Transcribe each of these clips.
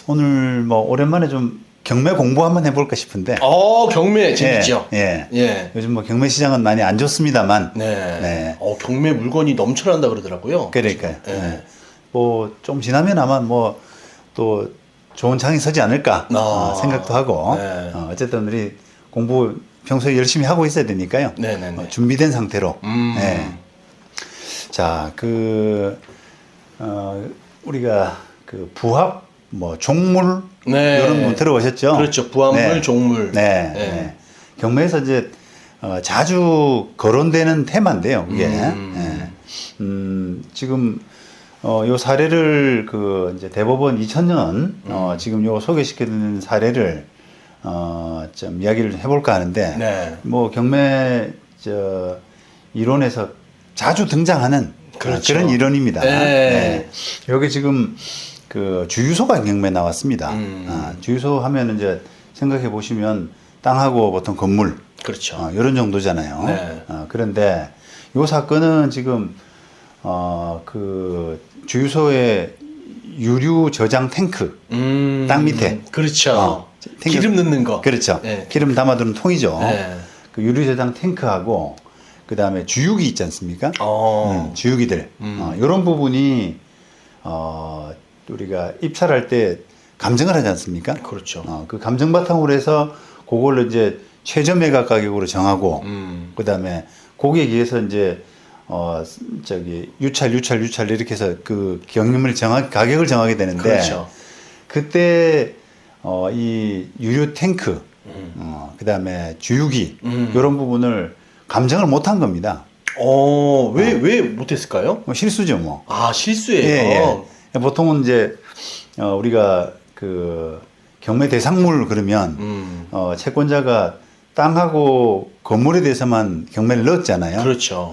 오늘 뭐 오랜만에 좀 경매 공부 한번 해볼까 싶은데. 경매 재밌죠. 예. 요즘 뭐 경매 시장은 많이 안 좋습니다만. 네. 경매 물건이 넘쳐난다 그러더라고요. 그러니까요. 뭐 좀 지나면 아마 뭐 또 좋은 장이 서지 않을까 생각도 하고. 어쨌든 우리 공부 평소에 열심히 하고 있어야 되니까요. 준비된 상태로. 자, 우리가 그 부합, 뭐 종물 이런 분 들어보셨죠? 그렇죠. 부합물, 종물. 경매에서 이제 자주 거론되는 테마인데요. 그게 지금 요 사례를 이제 대법원 2000년 지금 요 소개시켜드리는 사례를 좀 이야기를 해볼까 하는데 뭐 경매 이론에서 자주 등장하는 그런 이론입니다. 여기 지금 그 주유소가 경매 나왔습니다. 주유소 하면 이제 생각해 보시면 땅하고 보통 건물, 그렇죠. 이런 정도잖아요. 그런데 요 사건은 지금 그 주유소의 유류 저장 탱크 땅 밑에, 그렇죠. 기름 넣는 거, 그렇죠. 기름 담아두는 통이죠. 그 유류 저장 탱크하고 그 다음에 주유기 있지 않습니까? 주유기들 이런 부분이 우리가 입찰할 때 감정을 하지 않습니까? 그렇죠. 그 감정 바탕으로 해서 그걸로 이제 최저 매각 가격으로 정하고 그 다음에 거기에 의해서 이제 유찰 이렇게 해서 그 가격을 정하게 되는데 그렇죠. 그때 이 유류 탱크 그 다음에 주유기 이런 부분을 감정을 못한 겁니다. 왜 못했을까요? 실수죠, 뭐. 실수예요. 보통은 이제 우리가 그 경매 대상물 그러면 채권자가 땅하고 건물에 대해서만 경매를 넣었잖아요. 그렇죠.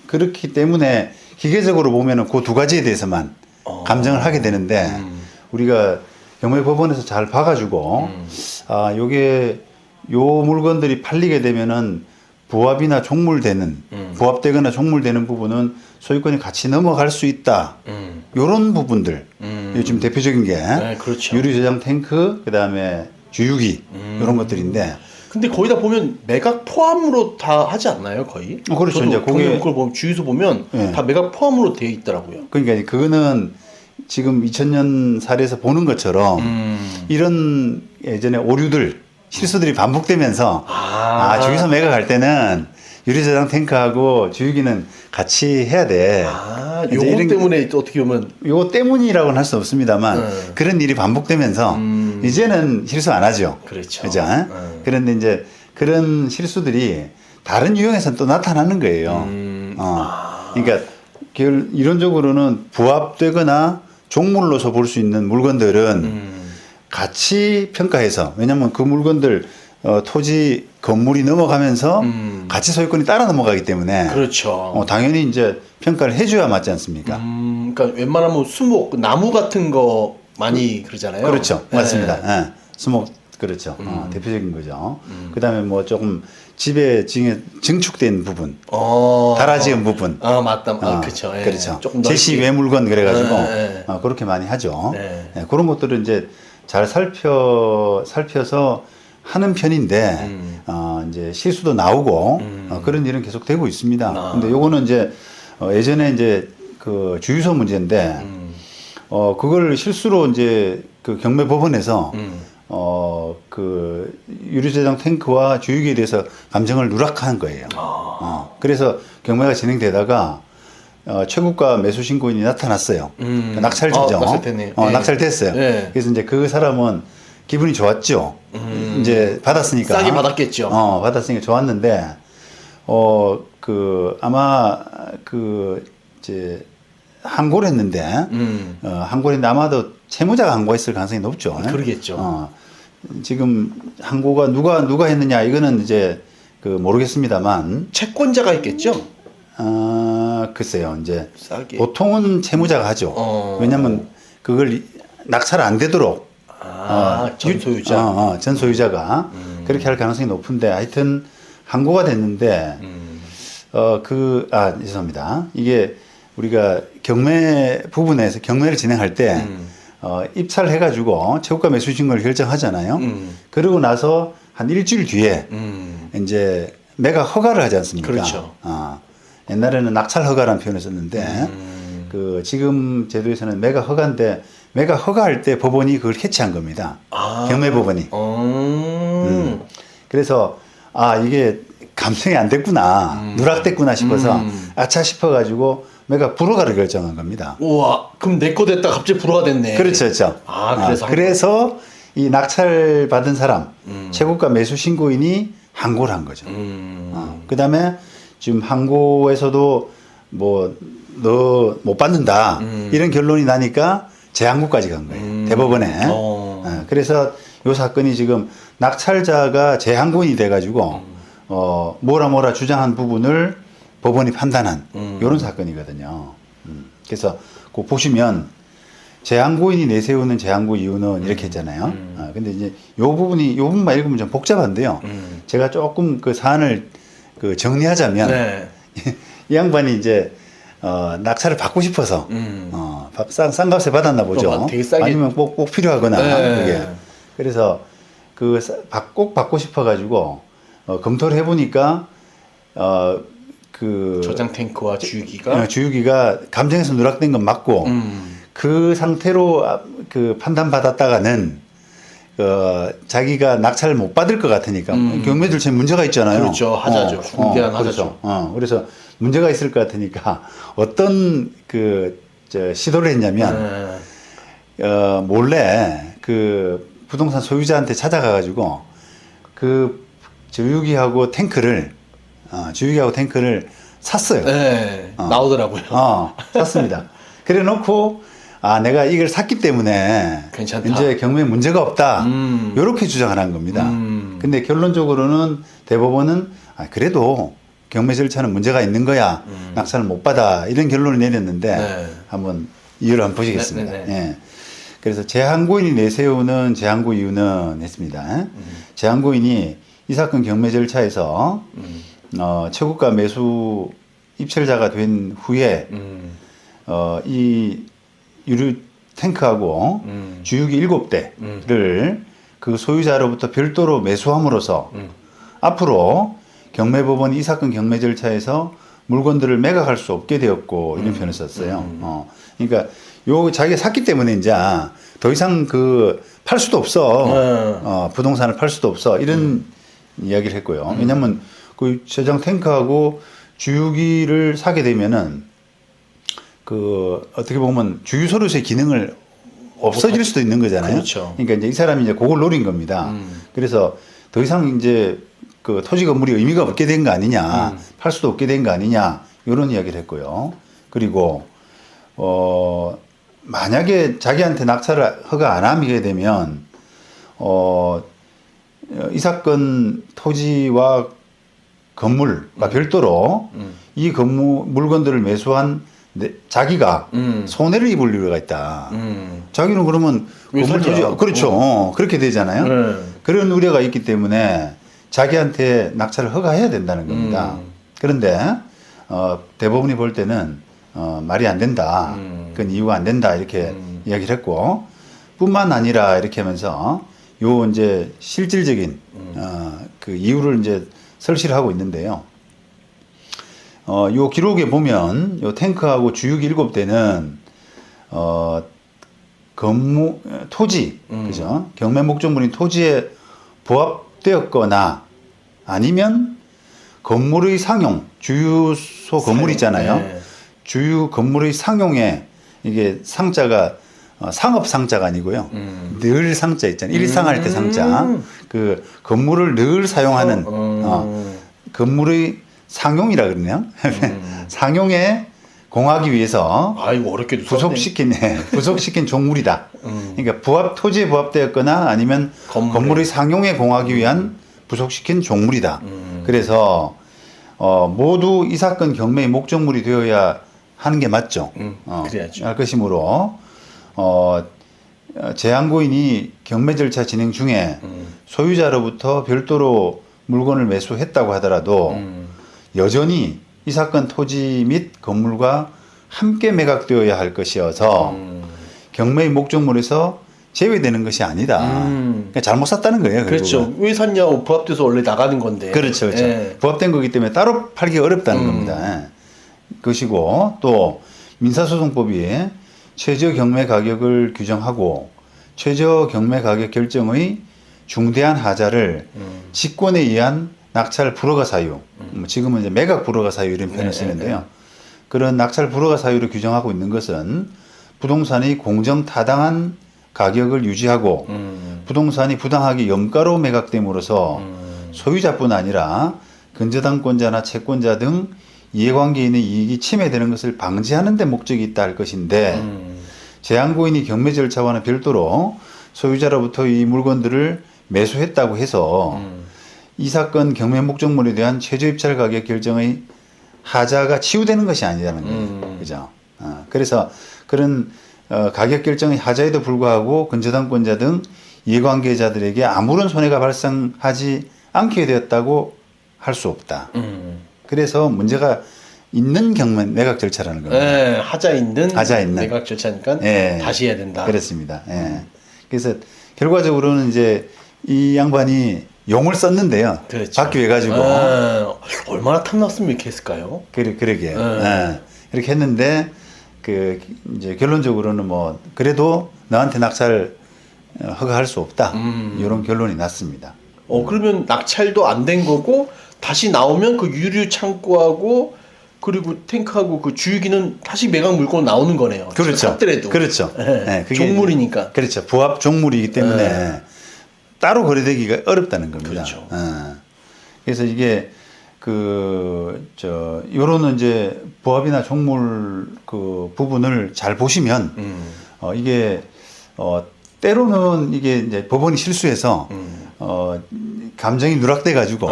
그렇기 때문에 기계적으로 보면은 그 두 가지에 대해서만 감정을 하게 되는데 우리가 경매법원에서 잘 봐가지고 요게 요 물건들이 팔리게 되면은 부합이나 종물되는 부합되거나 종물되는 부분은 소유권이 같이 넘어갈 수 있다. 요런 부분들 요즘 대표적인 게 그렇죠. 유류 저장 탱크 그다음에 주유기 이런 것들인데 근데 거의 다 보면 매각 포함으로 다 하지 않나요, 거의? 그렇죠. 이제 그걸 보면 주유소 보면 다 매각 포함으로 되어 있더라고요. 그러니까 그거는 지금 2000년 사례에서 보는 것처럼 이런 예전에 오류들 실수들이 반복되면서 주유소 매각할 때는 유리저장 탱크하고 주유기는 같이 해야 돼. 요거 때문에 어떻게 보면 요거 때문이라고는 할 수 없습니다만 그런 일이 반복되면서 이제는 실수 안 하죠. 그렇죠. 그죠? 그런데 이제 그런 실수들이 다른 유형에서는 또 나타나는 거예요. 그러니까 이론적으로는 부합되거나 종물로서 볼 수 있는 물건들은 같이 평가해서, 왜냐하면 그 물건들 토지 건물이 넘어가면서 같이 소유권이 따라 넘어가기 때문에 그렇죠. 당연히 이제 평가를 해줘야 맞지 않습니까? 그러니까 웬만하면 수목 나무 같은 거 많이 그러잖아요. 그렇죠, 맞습니다. 수목 그렇죠. 대표적인 거죠. 그다음에 뭐 조금 집에 증축된 부분, 달아지은 부분. 맞다. 그렇죠. 그렇죠. 조금 제시 외물건 그래가지고 그렇게 많이 하죠. 그런 것들은 이제 잘 살펴서 하는 편인데 이제 실수도 나오고 그런 일은 계속 되고 있습니다. 근데 요거는 이제 예전에 이제 그 주유소 문제인데 그걸 실수로 이제 그 경매법원에서 그 유류저장 탱크와 주유기에 대해서 감정을 누락한 거예요. 그래서 경매가 진행되다가 최고가 매수 신고인이 나타났어요. 낙찰지죠. 낙찰됐어요. 그래서 이제 그 사람은 기분이 좋았죠. 이제 받았으니까. 싸게 받았겠죠. 받았으니까 좋았는데, 아마 이제 항고를 했는데, 항고를 했는데 아마도 채무자가 항고했을 가능성이 높죠. 그러겠죠. 지금 항고가 누가 했느냐, 이거는 이제 모르겠습니다만. 채권자가 있겠죠? 글쎄요, 이제. 싸게. 보통은 채무자가 하죠. 왜냐면 그걸 낙찰 안 되도록. 전소유자. 전소유자가 그렇게 할 가능성이 높은데 하여튼 항고가 됐는데 죄송합니다. 이게 우리가 경매 부분에서 경매를 진행할 때 입찰해가지고 최고가 매수 신고를 결정하잖아요. 그러고 나서 한 일주일 뒤에 이제 매각 허가를 하지 않습니까? 그렇죠. 옛날에는 낙찰 허가라는 표현을 썼는데 그 지금 제도에서는 매각 허가인데 매각 허가할 때 법원이 그걸 캐치한 겁니다. 경매법원이. 그래서 이게 감정이 안 됐구나, 누락됐구나 싶어서 아차 싶어가지고 매각 불허가를 결정한 겁니다. 우와, 그럼 내 거 됐다 갑자기 불허가 됐네. 그렇죠, 그렇죠. 그래서 이 낙찰 받은 사람, 최고가 매수 신고인이 항고를 한 거죠. 그다음에 지금 항고에서도 뭐 너 못 받는다 이런 결론이 나니까 재항고까지 간 거예요. 대법원에. 그래서 이 사건이 지금 낙찰자가 재항고인이 돼가지고 뭐라 주장한 부분을 법원이 판단한 이런 사건이거든요. 그래서 그 보시면 재항고인이 내세우는 재항고 이유는 이렇게 했잖아요. 근데 이제 요 부분만 읽으면 좀 복잡한데요. 제가 조금 그 사안을 그 정리하자면 네. 이 양반이 이제 낙찰을 받고 싶어서 싼 값에 받았나 보죠. 되게 싸게. 아니면 꼭 필요하거나 네. 그게. 그래서 그 꼭 받고 싶어가지고 검토를 해보니까 그 저장 탱크와 주유기가 주유기가 감정에서 누락된 건 맞고 그 상태로 그 판단받았다가는 자기가 낙찰을 못 받을 것 같으니까 경매 절차에 문제가 있잖아요. 그렇죠. 하자죠. 중대한 하자죠. 그렇죠. 그래서 문제가 있을 것 같으니까 어떤 시도를 했냐면 몰래 그 부동산 소유자한테 찾아가가지고 그 주유기하고 탱크를 샀어요. 네, 나오더라고요. 샀습니다. 그래 놓고 내가 이걸 샀기 때문에 괜찮다. 이제 경매에 문제가 없다. 이렇게 주장하는 겁니다. 근데 결론적으로는 대법원은 그래도 경매 절차는 문제가 있는 거야. 낙찰을 못 받아. 이런 결론을 내렸는데 네. 한번 이유를 한번 보시겠습니다. 네. 예. 그래서 재항고인이 내세우는 재항고 이유는 했습니다. 재항고인이 이 사건 경매 절차에서 최고가 매수 입찰자가 된 후에 이 유류 탱크하고 주유기 7대를 그 소유자로부터 별도로 매수함으로써 앞으로 경매법원이 이 사건 경매 절차에서 물건들을 매각할 수 없게 되었고 이런 표현을 썼어요. 그러니까 자기가 샀기 때문에 이제 더 이상 팔 수도 없어. 부동산을 팔 수도 없어. 이런 이야기를 했고요. 왜냐하면 그 저장 탱크하고 주유기를 사게 되면은 어떻게 보면 주유소로서의 기능을 없어질 수도 있는 거잖아요. 그렇죠. 그러니까 이제 이 사람이 이제 그걸 노린 겁니다. 그래서 더 이상 이제 그 토지 건물이 의미가 없게 된 거 아니냐, 팔 수도 없게 된 거 아니냐, 이런 이야기를 했고요. 그리고 만약에 자기한테 낙찰을 허가 안 하게 되면 이 사건 토지와 건물과 별도로 이 물건들을 매수한 자기가 손해를 입을 우려가 있다. 자기는 그러면 건물 토지 그렇죠. 그렇게 되잖아요. 그런 우려가 있기 때문에 자기한테 낙찰을 허가해야 된다는 겁니다. 그런데 대법원이 볼 때는 말이 안 된다. 그건 이유가 안 된다. 이렇게 이야기를 했고 뿐만 아니라 이렇게 하면서 이제 실질적인 그 이유를 이제 설치를 하고 있는데요. 요 기록에 보면 요 탱크하고 주유기 7대는 토지, 그죠? 경매 목적물인 토지에 부합되었거나 아니면 건물의 상용, 주유소 건물 있잖아요. 네. 주유 건물의 상용에 이게 상자가 상업 상자가 아니고요. 늘 상자 있잖아요. 일상할 때 상자. 그 건물을 늘 사용하는 건물의 상용이라 그러네요. 상용에 공하기 위해서 이거 어렵게도 부속시킨 종물이다. 그러니까 토지에 부합되었거나 아니면 건물의 상용에 공하기 위한 부속시킨 종물이다. 그래서 모두 이 사건 경매의 목적물이 되어야 하는 게 맞죠. 그래야죠. 할 것이므로 재항고인이 경매 절차 진행 중에 소유자로부터 별도로 물건을 매수했다고 하더라도 여전히 이 사건 토지 및 건물과 함께 매각되어야 할 것이어서 경매의 목적물에서 제외되는 것이 아니다. 그러니까 잘못 샀다는 거예요. 그렇죠. 결국은. 왜 샀냐고 부합돼서 원래 나가는 건데. 그렇죠, 그렇죠. 예. 부합된 거기 때문에 따로 팔기 어렵다는 겁니다. 그것이고 또 민사소송법이 최저 경매 가격을 규정하고 최저 경매 가격 결정의 중대한 하자를 직권에 의한 낙찰 불허가 사유, 뭐 지금은 이제 매각 불허가 사유 이런 표현을 쓰는데요. 그런 낙찰 불허가 사유를 규정하고 있는 것은 부동산이 공정 타당한 가격을 유지하고 부동산이 부당하게 영가로 매각됨으로써 소유자뿐 아니라 근저당권자나 채권자 등 이해관계인의 이익이 침해되는 것을 방지하는 데 목적이 있다 할 것인데 재항고인이 경매 절차와는 별도로 소유자로부터 이 물건들을 매수했다고 해서 이 사건 경매 목적물에 대한 최저 입찰 가격 결정의 하자가 치유되는 것이 아니라는 거예요. 그죠? 그래서 그런 가격 결정의 하자에도 불구하고 근저당권자 등 이해관계자들에게 아무런 손해가 발생하지 않게 되었다고 할 수 없다. 그래서 문제가 있는 경매 매각 절차라는 겁니다. 네, 하자 있는 매각 절차니까 예, 다시 해야 된다. 그렇습니다. 예. 그래서 결과적으로는 이제 이 양반이 용을 썼는데요. 그렇죠. 받기 위해 가지고 얼마나 탐났으면 이렇게 했을까요? 그러게요. 예. 이렇게 했는데 그 이제 결론적으로는 뭐 그래도 너한테 낙찰 허가할 수 없다. 이런 결론이 났습니다. 그러면 낙찰도 안 된 거고 다시 나오면 그 유류 창고하고 그리고 탱크하고 그 주유기는 다시 매각 물건 나오는 거네요. 그렇죠. 샀더라도. 그렇죠. 네. 네, 그게 종물이니까. 그렇죠. 부합 종물이기 때문에 따로 거래되기가 어렵다는 겁니다. 그렇죠. 그래서 이게 요런 이제 부합이나 종물 그 부분을 잘 보시면 이게 때로는 이게 이제 법원이 실수해서 감정이 누락돼 가지고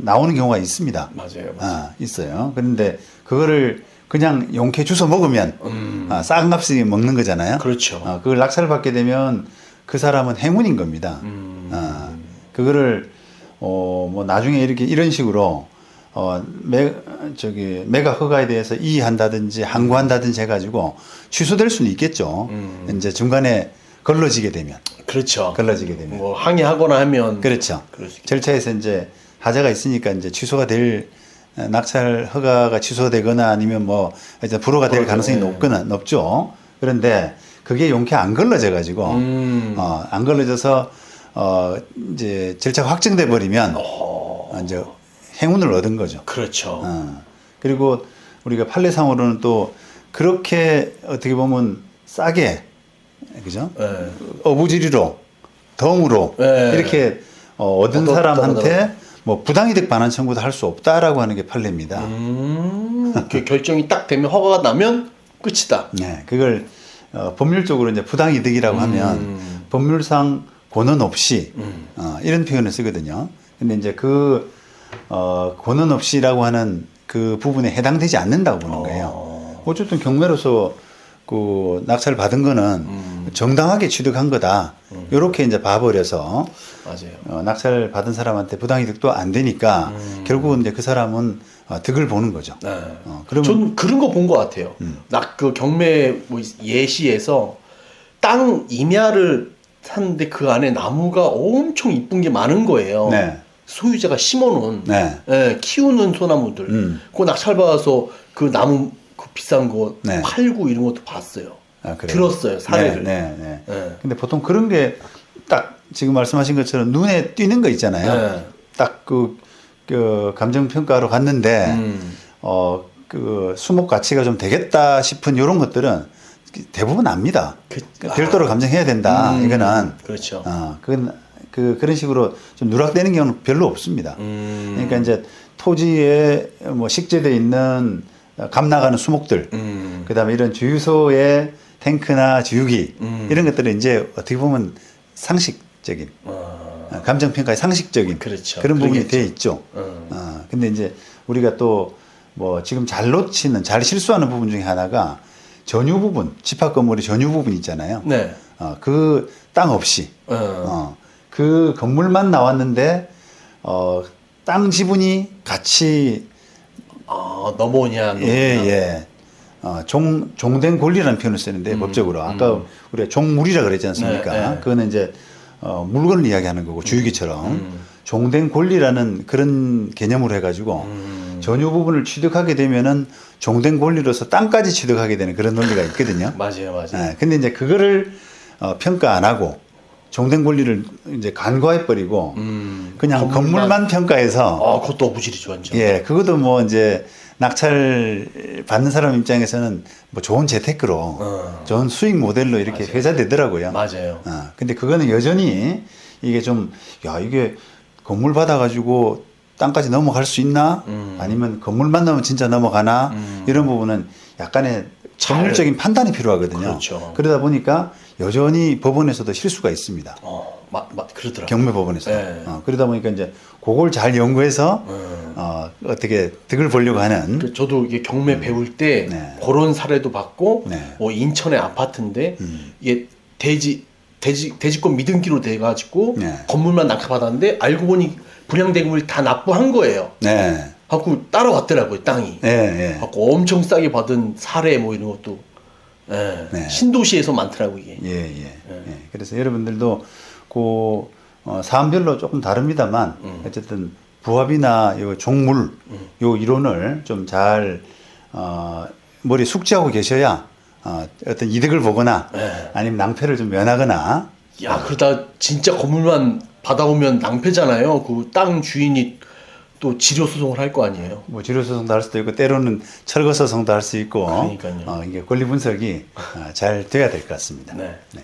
나오는 경우가 있습니다. 맞아요. 있어요. 그런데 그거를 그냥 용케 주워 먹으면 싼 값이 먹는 거잖아요. 그렇죠. 그걸 낙찰을 받게 되면 그 사람은 행운인 겁니다. 그거를 뭐 나중에 이렇게 이런 식으로 매각 허가에 대해서 이의한다든지 항고한다든지 해가지고 취소될 수는 있겠죠. 이제 중간에 걸러지게 되면. 그렇죠. 걸러지게 되면. 뭐 항의하거나 하면. 그렇죠. 절차에서 이제 하자가 있으니까 이제 취소가 될 낙찰 허가가 취소되거나 아니면 뭐 이제 불허가 될 가능성이 높죠. 그런데 그게 용케 안 걸러져 가지고 안 걸러져서 이제 절차가 확정돼 버리면 이제 행운을 얻은 거죠. 그렇죠. 그리고 우리가 판례상으로는 또 그렇게 어떻게 보면 싸게 그죠? 어부지리로 덤으로 이렇게 얻은 사람한테 뭐 부당이득 반환 청구도 할 수 없다라고 하는 게 판례입니다. 그 결정이 딱 되면 허가가 나면 끝이다. 네, 그걸 법률적으로 이제 부당이득이라고 하면 법률상 권한 없이 이런 표현을 쓰거든요. 근데 이제 그 권한 없이라고 하는 그 부분에 해당되지 않는다고 보는 거예요. 어쨌든 경매로서 그 낙찰 받은 거는 정당하게 취득한 거다. 이렇게 이제 봐버려서 맞아요. 낙찰 받은 사람한테 부당이득도 안 되니까 결국은 이제 그 사람은 득을 보는 거죠. 네. 그러면 전 그런 거 본 것 같아요. 그 경매 뭐 예시에서 땅 임야를 샀는데 그 안에 나무가 엄청 이쁜 게 많은 거예요. 네. 소유자가 심어놓은 네. 키우는 소나무들. 그거 낙찰 받아서 그 나무 그 비싼 거 팔고 이런 것도 봤어요. 들었어요 사례를. 네. 근데 보통 그런 게 딱 지금 말씀하신 것처럼 눈에 띄는 거 있잖아요. 딱 그 감정 평가로 갔는데 그 수목 가치가 좀 되겠다 싶은 이런 것들은 대부분 압니다. 별도로 감정해야 된다. 이거는 그렇죠. 그건 그런 식으로 좀 누락되는 경우는 별로 없습니다. 그러니까 이제 토지에 뭐 식재돼 있는 감 나가는 수목들, 그다음에 이런 주유소의 탱크나 주유기 이런 것들은 이제 어떻게 보면 상식적인 감정 평가의 상식적인 그렇죠. 그런 부분이 돼 있죠. 근데 이제 우리가 또 뭐 지금 잘 놓치는 잘 실수하는 부분 중에 하나가 전유 부분, 집합 건물의 전유 부분 있잖아요. 네. 그 땅 없이 그 건물만 나왔는데 땅 지분이 같이 넘어오냐. 예. 종된 권리라는 표현을 쓰는데 법적으로 아까 우리가 종물이라 그랬지 않습니까? 네, 네. 그거는 이제 물건을 이야기하는 거고 주유기처럼 종된 권리라는 그런 개념으로 해가지고 전유 부분을 취득하게 되면은 종된 권리로서 땅까지 취득하게 되는 그런 논리가 있거든요. 맞아요, 맞아요. 네, 근데 이제 그거를 평가 안 하고 종된 권리를 이제 간과해 버리고 그냥 건물만 평가해서 그것도 어부질이죠, 완전. 예, 그것도 뭐 이제 낙찰 받는 사람 입장에서는 뭐 좋은 재테크로 좋은 수익 모델로 이렇게 회자되더라고요. 맞아요. 근데 그거는 여전히 이게 좀, 야, 이게 건물 받아가지고 땅까지 넘어갈 수 있나? 아니면 건물만 넣으면 진짜 넘어가나? 이런 부분은 약간의 법률적인 판단이 필요하거든요. 그렇죠. 그러다 보니까 여전히 법원에서도 실수가 있습니다. 그러더라고요. 경매법원에서. 네. 그러다 보니까 이제 그걸 잘 연구해서 어떻게 득을 보려고 하는. 저도 이게 경매 배울 때 네. 그런 사례도 봤고, 네. 뭐 인천의 아파트인데 이게 대지권 미등기로 돼가지고 네. 건물만 낙찰받았는데 알고 보니 분양대금을 다 납부한 거예요. 네. 갖고 따라왔더라고요, 땅이. 네. 갖고 엄청 싸게 받은 사례 뭐 이런 것도 네. 신도시에서 많더라고 이게. 예. 그래서 여러분들도 그 사안별로 조금 다릅니다만 어쨌든 부합이나 요 종물 요 이론을 좀 잘 머리 숙지하고 계셔야 어떤 이득을 보거나 아니면 낭패를 좀 면하거나. 야, 그러다 진짜 건물만 받아오면 낭패잖아요. 그 땅 주인이 또 지료 소송을 할 거 아니에요. 뭐 지료소송도 할 수도 있고 때로는 철거소송도 할 수 있고. 그러니까요. 이게 권리 분석이 잘 돼야 될 것 같습니다. 네. 네.